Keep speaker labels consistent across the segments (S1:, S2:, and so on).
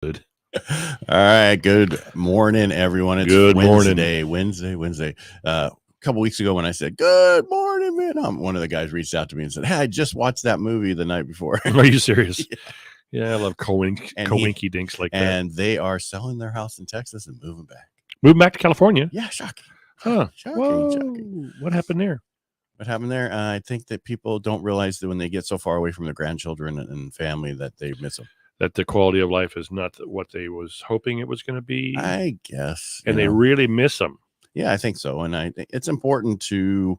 S1: Good.
S2: All right. Good morning, everyone. It's
S1: Good
S2: Wednesday. A couple weeks ago when I said, good morning, Vietnam, one of the guys reached out to me and said, hey, I just watched that movie the night before.
S1: Are you serious? Yeah, I love coinky dinks like that.
S2: And they are selling their house in Texas and moving back.
S1: Moving back to California?
S2: Yeah, shocking.
S1: Huh.
S2: Shocking.
S1: What happened there?
S2: What happened there? I think that people don't realize that when they get so far away from their grandchildren and family that they miss them.
S1: That the quality of life is not what they was hoping it was going to be.
S2: I guess.
S1: And they really miss them.
S2: Yeah, I think so. And I think it's important to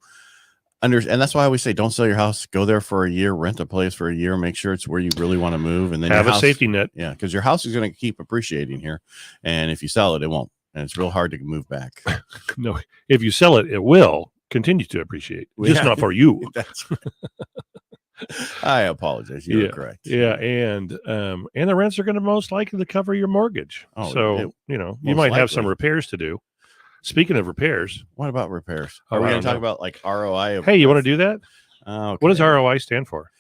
S2: understand. And that's why I always say, don't sell your house. Go there for a year, rent a place for a year, make sure it's where you really want to move. And then
S1: have a safety net.
S2: Yeah, because your house is going to keep appreciating here. And if you sell it, it won't. And it's real hard to move back.
S1: No, if you sell it, it will continue to appreciate. Just not for you.
S2: That's right. I apologize. You're correct.
S1: Yeah, and the rents are going to most likely to cover your mortgage.
S2: Oh,
S1: so you might have some repairs to do. Speaking of repairs,
S2: what about repairs? Are we going to talk about like ROI?
S1: Hey, you want to do that?
S2: Okay.
S1: What does ROI stand for?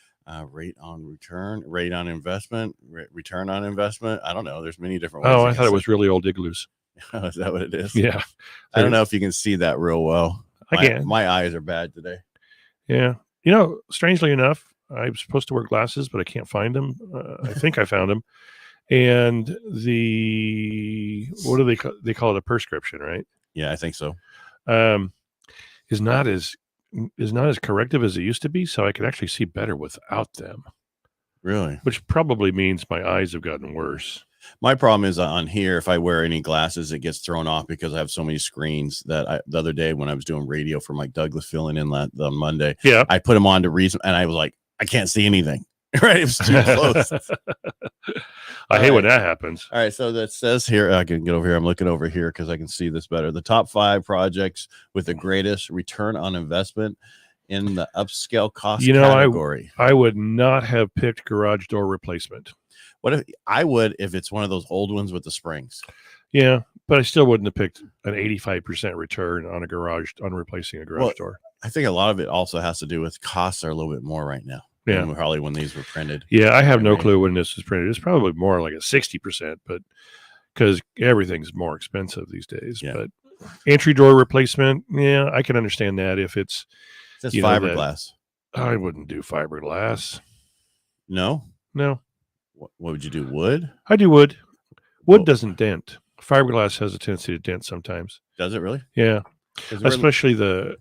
S2: Rate on return, rate on investment, return on investment. I don't know. There's many different ways.
S1: Oh, I thought it was really old igloos.
S2: Is that what it is?
S1: Yeah.
S2: I don't know if you can see that real well.
S1: I can.
S2: My eyes are bad today.
S1: Yeah. Strangely enough, I'm supposed to wear glasses, but I can't find them. I think I found them. And what do they call it? A prescription, right?
S2: Yeah, I think so.
S1: Is not as corrective as it used to be, so I could actually see better without them.
S2: Really?
S1: Which probably means my eyes have gotten worse.
S2: My problem is on here, if I wear any glasses, it gets thrown off because I have so many screens that the other day when I was doing radio for Mike Douglas filling in on Monday, I put them on to reason, and I was like, I can't see anything. Right? It was too close.
S1: I hate when that happens.
S2: All right. So that says here, I can get over here. I'm looking over here because I can see this better. The top 5 projects with the greatest return on investment in the upscale cost category.
S1: I would not have picked garage door replacement.
S2: What if I would if it's one of those old ones with the springs?
S1: Yeah, but I still wouldn't have picked an 85% return on replacing a garage door.
S2: I think a lot of it also has to do with costs are a little bit more right now.
S1: Yeah,
S2: probably when these were printed.
S1: Yeah, I have no clue when this was printed. It's probably more like a 60%, but because everything's more expensive these days. Yeah. But entry door replacement, yeah, I can understand that if it's
S2: fiberglass.
S1: I wouldn't do fiberglass.
S2: No. What would you do? Wood?
S1: I do wood. Wood doesn't dent. Fiberglass has a tendency to dent sometimes.
S2: Does it really?
S1: Yeah, especially the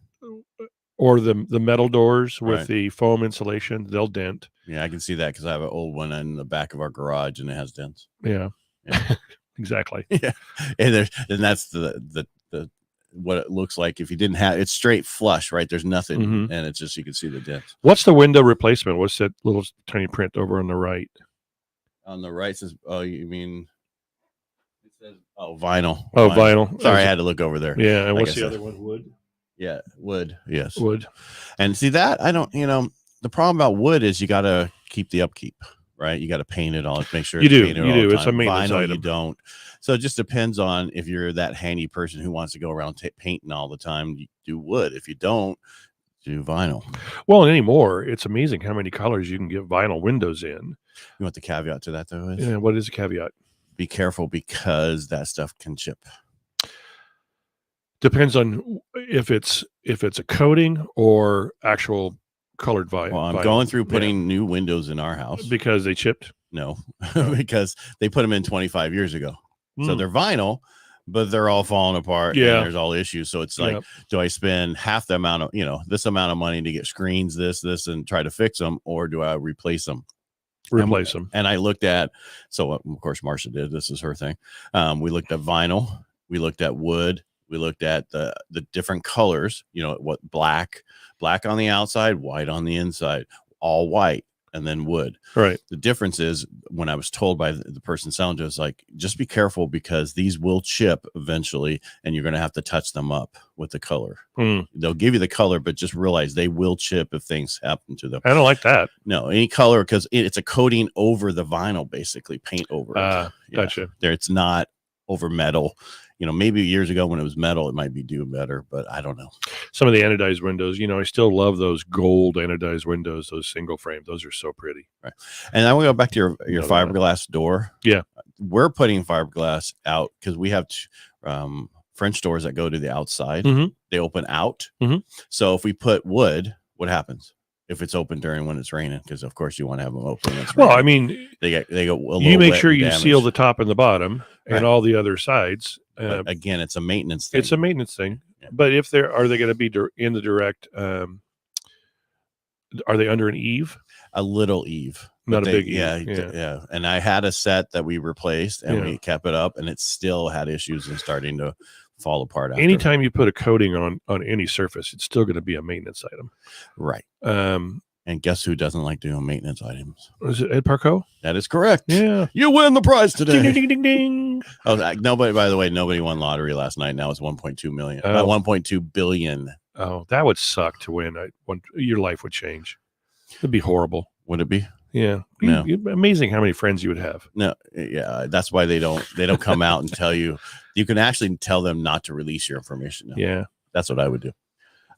S1: metal doors with the foam insulation, they'll dent.
S2: Yeah, I can see that because I have an old one in the back of our garage and it has dents.
S1: Yeah. Exactly.
S2: Yeah, and that's the what it looks like if you didn't have it's straight flush, right? There's nothing, and it's just you can see the dents.
S1: What's the window replacement? What's that little tiny print over on the right?
S2: On the right says, oh, you mean it says vinyl.
S1: Oh, vinyl.
S2: Sorry, I had to look over there.
S1: Yeah, and what's the other one? Wood.
S2: Yeah, wood. Yes,
S1: wood.
S2: And see that I don't. The problem about wood is you got to keep the upkeep, right? You got to paint it all. Make sure
S1: you do.
S2: It's
S1: a maintenance
S2: vinyl,
S1: item.
S2: You don't. So it just depends on if you're that handy person who wants to go around painting all the time. You do wood. If you don't, do vinyl.
S1: Well, anymore, it's amazing how many colors you can get vinyl windows in.
S2: You want the caveat to that though?
S1: Yeah. What is the caveat?
S2: Be careful because that stuff can chip.
S1: Depends on if it's a coating or actual colored vinyl.
S2: Well, I'm going through putting new windows in our house
S1: because they chipped.
S2: No, because they put them in 25 years ago. So they're vinyl, but they're all falling apart.
S1: Yeah,
S2: and there's all issues. So it's like, do I spend half the amount of this amount of money to get screens, this, and try to fix them, or do I replace them?
S1: Replace them.
S2: And I looked at, so of course Marcia did. This is her thing. We looked at vinyl. We looked at wood. We looked at the different colors. What black on the outside, white on the inside, all white, and then wood.
S1: Right.
S2: The difference is when I was told by the person selling to us, like, just be careful because these will chip eventually, and you're going to have to touch them up with the color. They'll give you the color, but just realize they will chip if things happen to them.
S1: I don't like that.
S2: No, any color because it's a coating over the vinyl, basically paint over it.
S1: Gotcha.
S2: It's not over metal. Maybe years ago when it was metal, it might be doing better, but I don't know.
S1: Some of the anodized windows, I still love those gold anodized windows, those single frame. Those are so pretty.
S2: Right. And I want to go back to your fiberglass door.
S1: Yeah.
S2: we're putting fiberglass out because we have French doors that go to the outside. They open out. So if we put wood, what happens if it's open during when it's raining? Because of course you want to have them open when it's raining.
S1: Well, I mean,
S2: they go a little
S1: you make
S2: wet
S1: sure
S2: and
S1: you
S2: damaged.
S1: seal the top and the bottom and all the other sides.
S2: But again, it's a maintenance thing.
S1: It's a maintenance thing. But if are they going to be in the direct? Are they under an eave? A
S2: little eave.
S1: Not a big eave.
S2: Yeah. And I had a set that we replaced and we kept it up, and it still had issues and starting to fall apart.
S1: Anytime you put a coating on any surface, it's still going to be a maintenance item.
S2: Right. And guess who doesn't like doing maintenance items?
S1: Is it Ed Parcaut?
S2: That is correct.
S1: Yeah.
S2: You win the prize today.
S1: Ding, ding, ding, ding.
S2: Oh, nobody, by the way, nobody won lottery last night. Now it's 1.2 million. 1.2 billion.
S1: Oh, that would suck to win. Your life would change. It'd be horrible.
S2: Would it be?
S1: Yeah.
S2: No.
S1: Amazing how many friends you would have.
S2: No. Yeah. That's why they don't come out and tell you. You can actually tell them not to release your information now.
S1: Yeah.
S2: That's what I would do.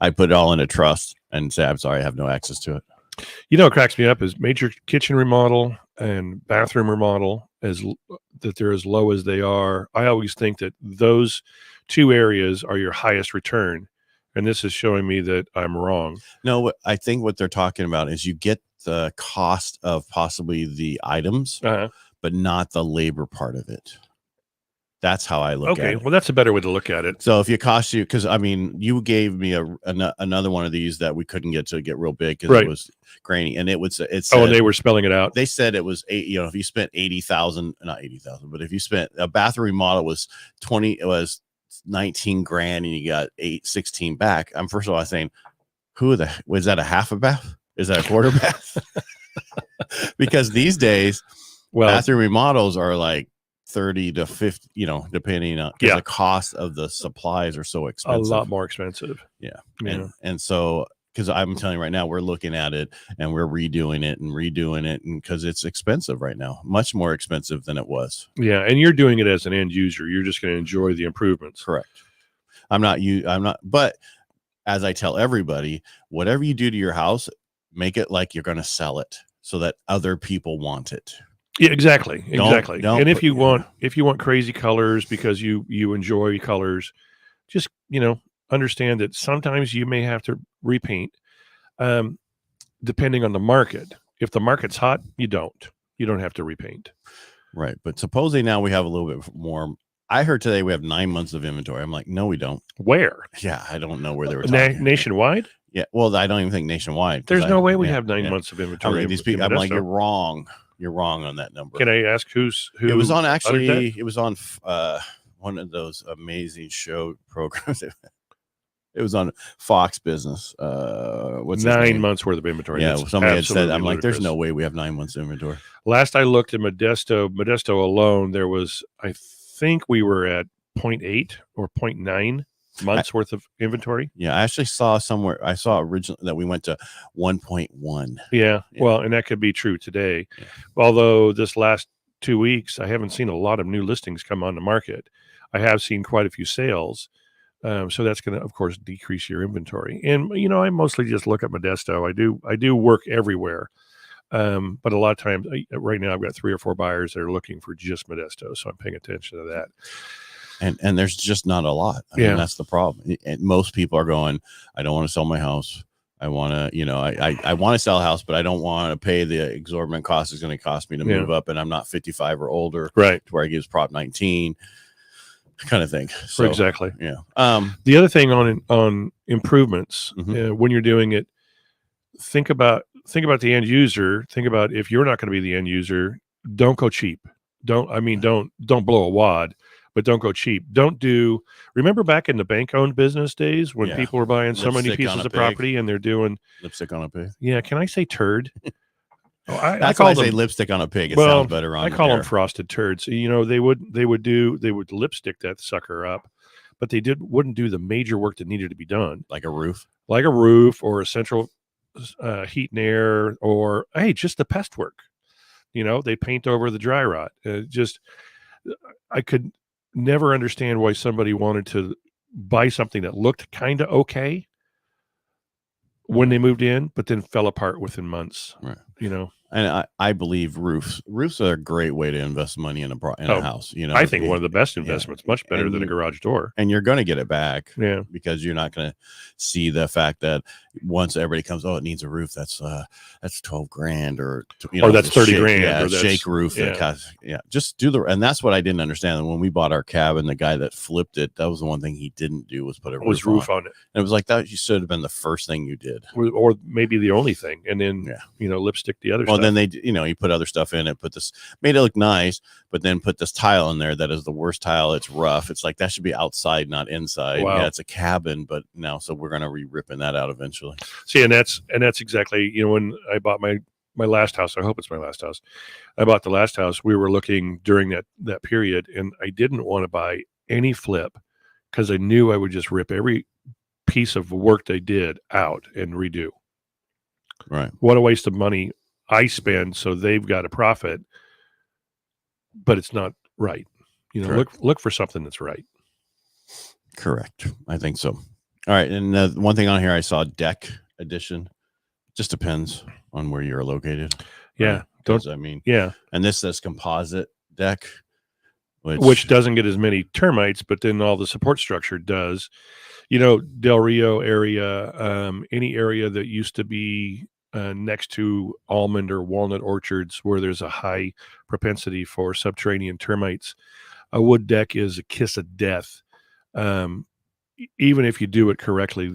S2: I put it all in a trust and say, I'm sorry, I have no access to it.
S1: You know, what cracks me up is major kitchen remodel and bathroom remodel that they're as low as they are. I always think that those two areas are your highest return. And this is showing me that I'm wrong.
S2: No, I think what they're talking about is you get the cost of possibly the items, but not the labor part of it. That's how I look at it.
S1: Okay, well, that's a better way to look at it.
S2: So if it costs you, because I mean, you gave me another one of these that we couldn't get really big because it was grainy, and it said,
S1: and they were spelling it out.
S2: They said it was if you spent 80,000, not 80,000, but if you spent a bathroom remodel was 19 grand and you got 16 back. I'm first of all saying, was that a half a bath? Is that a quarter bath? Because these days, bathroom remodels are like 30 to 50, depending on the cost of the supplies are so expensive.
S1: A lot more expensive.
S2: Yeah. And so, because I'm telling you right now, we're looking at it and we're redoing it and because it's expensive right now, much more expensive than it was.
S1: Yeah. And you're doing it as an end user. You're just going to enjoy the improvements.
S2: Correct. But as I tell everybody, whatever you do to your house, make it like you're going to sell it so that other people want it.
S1: Yeah, exactly.
S2: Don't
S1: and if you want crazy colors because you enjoy colors, just, understand that sometimes you may have to repaint, depending on the market. If the market's hot, you don't have to repaint.
S2: Right. But supposedly now we have a little bit more. I heard today we have 9 months of inventory. I'm like, no, we don't.
S1: Where?
S2: Yeah. I don't know where they were talking.
S1: Nationwide?
S2: Yeah. Well, I don't even think nationwide.
S1: There's no way we have 9 months of inventory.
S2: I'm like, you're wrong. You're wrong on that number.
S1: Can I ask who?
S2: It was on it was on one of those amazing show programs. It was on Fox Business. What's
S1: 9 months worth of inventory?
S2: Yeah, somebody had said. I'm like, there's no way we have 9 months of inventory.
S1: Last I looked at Modesto alone, there was, I think we were at 0.8 or 0.9 months worth of inventory.
S2: Yeah, I actually saw somewhere. I saw originally that we went to 1.1.
S1: Yeah, well, and that could be true today. Yeah. Although this last 2 weeks, I haven't seen a lot of new listings come on the market. I have seen quite a few sales. So that's going to, of course, decrease your inventory. And, I mostly just look at Modesto. I do work everywhere. But a lot of times right now I've got 3 or 4 buyers that are looking for just Modesto. So I'm paying attention to that.
S2: And there's just not a lot. I mean, that's the problem. And most people are going, I don't want to sell my house. I want to, I want to sell a house, but I don't want to pay the exorbitant cost it's going to cost me to move up. And I'm not 55 or older,
S1: right?
S2: To where I gives Prop 19 kind of thing. So,
S1: exactly.
S2: Yeah.
S1: The other thing on improvements, when you're doing it, think about the end user. Think about if you're not going to be the end user, don't go cheap. Don't blow a wad. But don't go cheap. Remember back in the bank-owned business days when people were buying so many pieces of property and they're doing
S2: lipstick on a pig.
S1: Yeah, can I say turd?
S2: That's why I say lipstick on a pig. It sounds better on.
S1: I call them frosted turds. They would lipstick that sucker up, but they wouldn't do the major work that needed to be done,
S2: like a roof
S1: or a central heat and air, or just the pest work. They paint over the dry rot. I could never understand why somebody wanted to buy something that looked kind of okay when they moved in, but then fell apart within months.
S2: Right. And I believe roofs are a great way to invest money in a house. You know,
S1: I think one of the best investments, much better than a garage door.
S2: And you're going to get it back.
S1: Yeah.
S2: Because you're not going to see the fact that once everybody comes, oh, it needs a roof. That's $12,000 or
S1: that's $30,000.
S2: Yeah,
S1: or that's,
S2: shake roof.
S1: Yeah.
S2: That costs, just do and that's what I didn't understand. When we bought our cabin, the guy that flipped it, that was the one thing he didn't do was put a roof on it. And it was like that. You should have been the first thing you did,
S1: or maybe the only thing. And then lipstick the other.
S2: Well,
S1: stuff.
S2: then he put other stuff in it. Made it look nice, but then put this tile in there that is the worst tile. It's rough. It's like that should be outside, not inside.
S1: Wow.
S2: Yeah, it's a cabin, but now so we're gonna ripping that out eventually.
S1: See, and that's exactly when I bought my last house. I hope it's my last house. I bought the last house. We were looking during that period, and I didn't want to buy any flip because I knew I would just rip every piece of work they did out and redo.
S2: Right.
S1: What a waste of money I spend, so they've got a profit, but it's not right. Look for something that's right.
S2: Correct. I think so. All right. And one thing on here, I saw deck edition. Just depends on where you're located.
S1: Yeah.
S2: Right?
S1: Yeah.
S2: And this says composite deck,
S1: which doesn't get as many termites, but then all the support structure does. Del Rio area, any area that used to be next to almond or walnut orchards where there's a high propensity for subterranean termites, a wood deck is a kiss of death. Even if you do it correctly,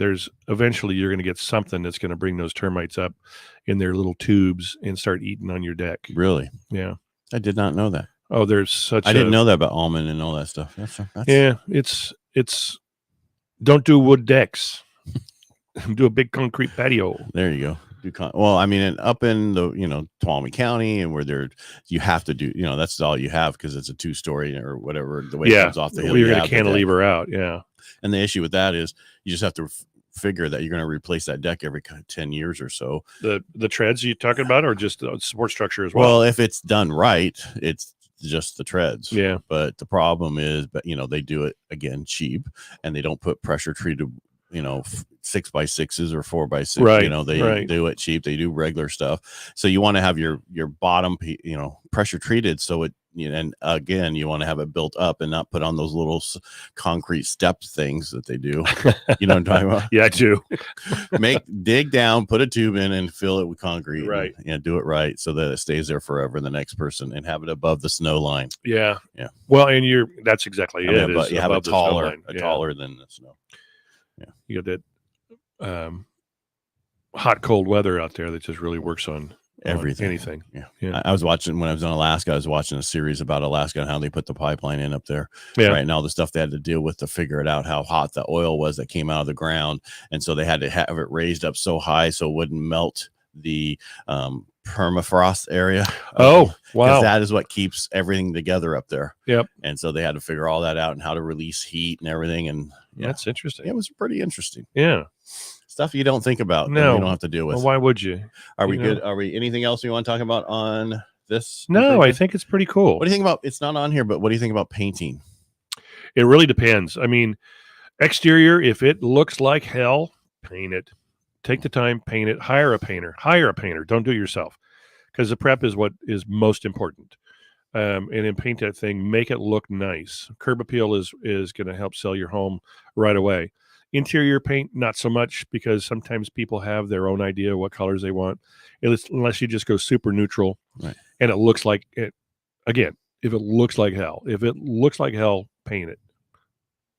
S1: eventually you're going to get something that's going to bring those termites up in their little tubes and start eating on your deck.
S2: Really?
S1: Yeah.
S2: I did not know that.
S1: Oh, I
S2: didn't know that about almond and all that stuff. That's
S1: yeah. It's don't do wood decks. Do a big concrete patio.
S2: There you go. Well, I mean, up in the Tuolumne County and where you have to do that's all you have because it's a 2-story or whatever the way it comes off the hill.
S1: You're going to cantilever out, yeah.
S2: And the issue with that is you just have to figure that you're going to replace that deck every 10 years or so.
S1: The treads you talking about, or just the support structure as well?
S2: Well, if it's done right, it's just the treads.
S1: Yeah.
S2: But the problem is, they do it again cheap, and they don't put pressure treated 6x6s or 4x6.
S1: Right.
S2: They do it cheap. They do regular stuff. So you want to have your bottom, pressure treated. So it, and again, you want to have it built up and not put on those little concrete step things that they do. You know what I'm talking about?
S1: Yeah, I do.
S2: Dig down, put a tube in, and fill it with concrete.
S1: Right.
S2: And do it right so that it stays there forever. The next person, and have it above the snow line.
S1: Yeah.
S2: Yeah.
S1: Well, and that's exactly it.
S2: But you have a taller than the snow.
S1: Yeah. You got that hot, cold weather out there that just really works on anything.
S2: Yeah. I was watching when I was in Alaska. I was watching a series about Alaska and how they put the pipeline in up there.
S1: Yeah.
S2: Right. And all the stuff they had to deal with to figure it out, how hot the oil was that came out of the ground. And so they had to have it raised up so high so it wouldn't melt the permafrost area.
S1: Oh, wow.
S2: That is what keeps everything together up there.
S1: Yep.
S2: And so they had to figure all that out and how to release heat and everything. And
S1: that's interesting.
S2: It was pretty interesting.
S1: Yeah.
S2: Stuff you don't think about.
S1: No,
S2: you don't have to deal with.
S1: Well, why would you?
S2: Are we good? Are we anything else you want to talk about on this?
S1: No, I think it's pretty cool.
S2: What do you think about? It's not on here, but what do you think about painting?
S1: It really depends. I mean, exterior, if it looks like hell, paint it. Take the time, paint it. Hire a painter. Don't do it yourself, because the prep is what is most important. And then paint that thing, make it look nice. Curb appeal is going to help sell your home right away. Interior paint, not so much, because sometimes people have their own idea of what colors they want, unless you just go super neutral.
S2: Right.
S1: And it looks like it. Again, if it looks like hell, paint it.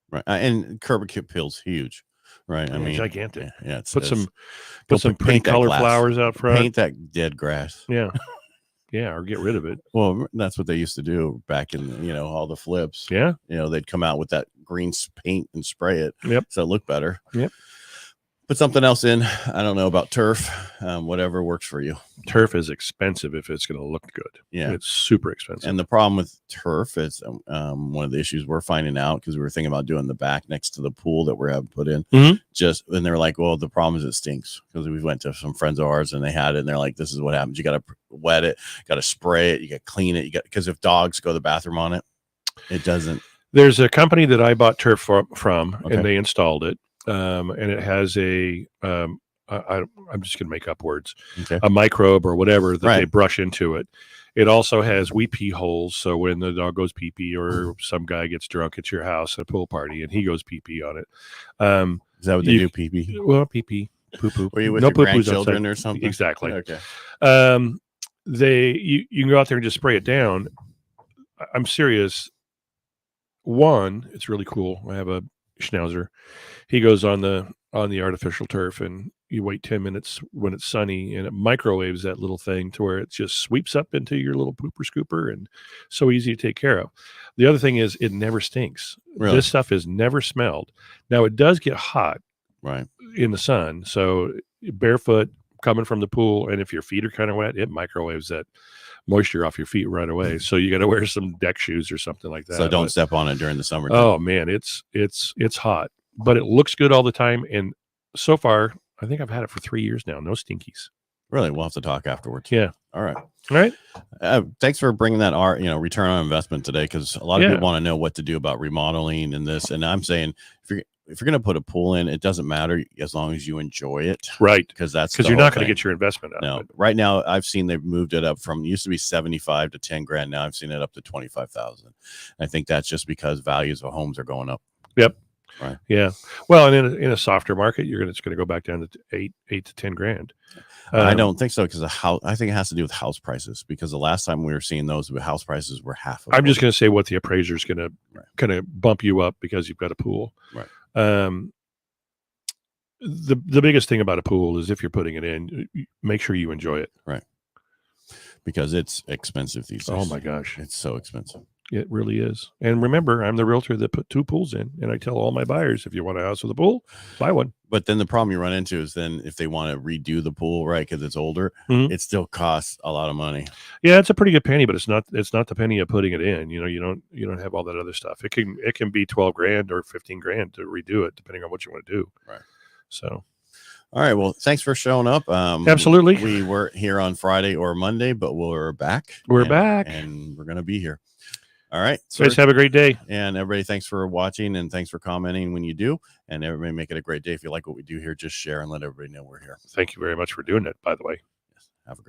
S2: Right. And curb appeal's huge. Right. I mean,
S1: gigantic.
S2: Yeah.
S1: Put some pretty color flowers out front.
S2: Paint that dead grass.
S1: Yeah. Yeah, or get rid of it.
S2: Well, that's what they used to do back in, all the flips.
S1: Yeah.
S2: They'd come out with that green paint and spray it.
S1: Yep.
S2: So it looked better.
S1: Yep.
S2: Put something else in. I don't know about turf. Whatever works for you.
S1: Turf is expensive if it's going to look good.
S2: Yeah.
S1: It's super expensive.
S2: And the problem with turf is one of the issues we're finding out, because we were thinking about doing the back next to the pool that we're having put in.
S1: Mm-hmm.
S2: And they're like, well, the problem is it stinks, because we went to some friends of ours and they had it, and they're like, this is what happens. You got to wet it, got to spray it, you got to clean it. Because if dogs go to the bathroom on it, it doesn't.
S1: There's a company that I bought turf from,
S2: Okay.
S1: and they installed it. And it has a I'm just going to make up words,
S2: Okay.
S1: a microbe or whatever that they
S2: Right.
S1: brush into it. It also has wee pee holes. So when the dog goes pee pee, or some guy gets drunk at your house at a pool party and he goes pee pee on it.
S2: Is that what they do, pee pee?
S1: Well, pee pee, poo poo.
S2: Were you with
S1: No
S2: your
S1: poo poos
S2: grandchildren
S1: outside.
S2: or something?
S1: Exactly.
S2: Okay.
S1: You can go out there and just spray it down. I'm serious. One, it's really cool. I have a schnauzer. He goes on the artificial turf, and you wait 10 minutes when it's sunny, and it microwaves that little thing to where it just sweeps up into your little pooper scooper, and so easy to take care of. The other thing is it never stinks.
S2: Really?
S1: This stuff is never smelled. Now it does get hot
S2: Right.
S1: in the sun, so barefoot coming from the pool, and if your feet are kind of wet, it microwaves that moisture off your feet right away. So you got to wear some deck shoes or something like that.
S2: So don't step on it during the summer.
S1: Oh man, it's hot, but it looks good all the time. And so far, I think I've had it for 3 years now. No stinkies.
S2: Really? We'll have to talk afterwards.
S1: Yeah.
S2: All right.
S1: All right.
S2: Thanks for bringing that return on investment today, because a lot of people want to know what to do about remodeling and this. And I'm saying if you're going to put a pool in, it doesn't matter as long as you enjoy it.
S1: Right.
S2: Because
S1: you're not going to get your investment out.
S2: No. Right now, I've seen they've moved it up from used to be 75 to 10 grand. Now I've seen it up to 25,000. I think that's just because values of homes are going up.
S1: Yep.
S2: Right.
S1: Yeah. Well, and in a softer market, it's going to go back down to eight to 10 grand.
S2: I don't think so, because I think it has to do with house prices, because the last time we were seeing those, house prices were half of
S1: I'm just going to say what the appraiser is going to kind of bump you up because you've got a pool.
S2: Right.
S1: The biggest thing about a pool is if you're putting it in, make sure you enjoy it.
S2: Right. Because it's expensive these days.
S1: Oh my gosh.
S2: It's so expensive.
S1: It really is. And remember, I'm the realtor that put 2 pools in, and I tell all my buyers, if you want a house with a pool, buy one.
S2: But then the problem you run into is then if they want to redo the pool, right, because it's older, it still costs a lot of money.
S1: Yeah, it's a pretty good penny, but it's not the penny of putting it in. You don't have all that other stuff. It can be 12 grand or 15 grand to redo it, depending on what you want to do.
S2: Right.
S1: So,
S2: all right. Well, thanks for showing up.
S1: Absolutely.
S2: We weren't here on Friday or Monday, but we're back.
S1: We're back,
S2: and we're gonna be here. All right.
S1: So guys, have a great day.
S2: And everybody, thanks for watching, and thanks for commenting when you do. And everybody, make it a great day. If you like what we do here, just share and let everybody know we're here.
S1: Thank you very much for doing it, by the way.